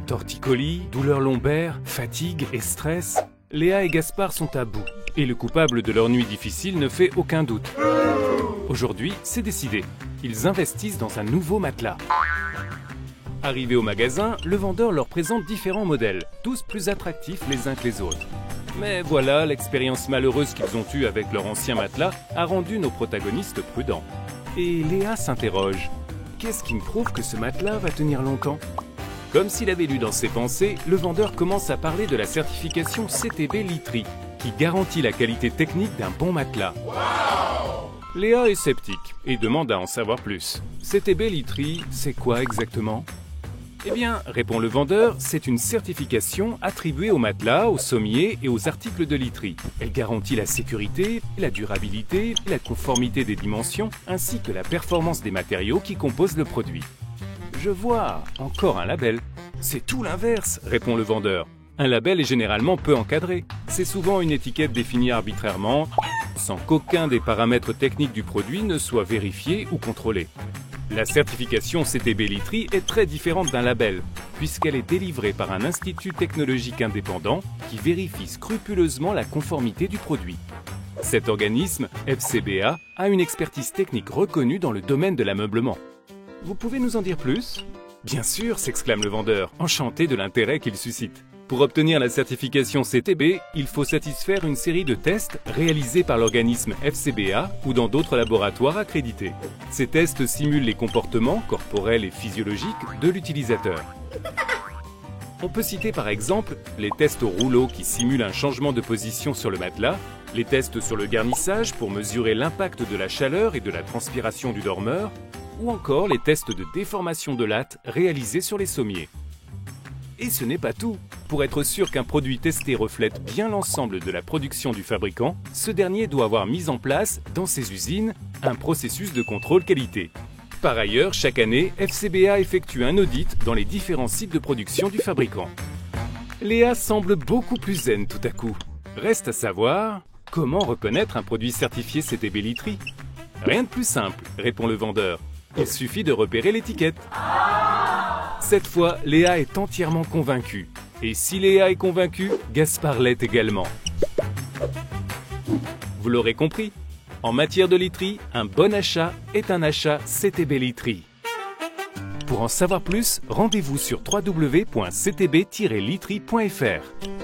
Torticolis, douleurs lombaires, fatigue et stress, Léa et Gaspard sont à bout. Et le coupable de leur nuit difficile ne fait aucun doute. Aujourd'hui, c'est décidé. Ils investissent dans un nouveau matelas. Arrivés au magasin, le vendeur leur présente différents modèles, tous plus attractifs les uns que les autres. Mais voilà, l'expérience malheureuse qu'ils ont eue avec leur ancien matelas a rendu nos protagonistes prudents. Et Léa s'interroge. Qu'est-ce qui me prouve que ce matelas va tenir longtemps ? Comme s'il avait lu dans ses pensées, le vendeur commence à parler de la certification CTB Litry, qui garantit la qualité technique d'un bon matelas. Léa est sceptique et demande à en savoir plus. CTB Litry, c'est quoi exactement ? Eh bien, répond le vendeur, c'est une certification attribuée aux matelas, aux sommiers et aux articles de literie. Elle garantit la sécurité, la durabilité, la conformité des dimensions, ainsi que la performance des matériaux qui composent le produit. Je vois, encore un label. C'est tout l'inverse, répond le vendeur. Un label est généralement peu encadré. C'est souvent une étiquette définie arbitrairement, sans qu'aucun des paramètres techniques du produit ne soit vérifié ou contrôlé. La certification CTB Litry est très différente d'un label, puisqu'elle est délivrée par un institut technologique indépendant qui vérifie scrupuleusement la conformité du produit. Cet organisme, FCBA, a une expertise technique reconnue dans le domaine de l'ameublement. Vous pouvez nous en dire plus ? Bien sûr, s'exclame le vendeur, enchanté de l'intérêt qu'il suscite. Pour obtenir la certification CTB, il faut satisfaire une série de tests réalisés par l'organisme FCBA ou dans d'autres laboratoires accrédités. Ces tests simulent les comportements corporels et physiologiques de l'utilisateur. On peut citer par exemple les tests au rouleau qui simulent un changement de position sur le matelas, les tests sur le garnissage pour mesurer l'impact de la chaleur et de la transpiration du dormeur, ou encore les tests de déformation de latte réalisés sur les sommiers. Et ce n'est pas tout. Pour être sûr qu'un produit testé reflète bien l'ensemble de la production du fabricant, ce dernier doit avoir mis en place, dans ses usines, un processus de contrôle qualité. Par ailleurs, chaque année, FCBA effectue un audit dans les différents sites de production du fabricant. Léa semble beaucoup plus zen tout à coup. Reste à savoir, comment reconnaître un produit certifié CTB Litry ? Rien de plus simple, répond le vendeur. Il suffit de repérer l'étiquette. Cette fois, Léa est entièrement convaincue. Et si Léa est convaincue, Gaspard l'est également. Vous l'aurez compris, en matière de literie, un bon achat est un achat CTB Litry. Pour en savoir plus, rendez-vous sur www.ctb-litry.fr.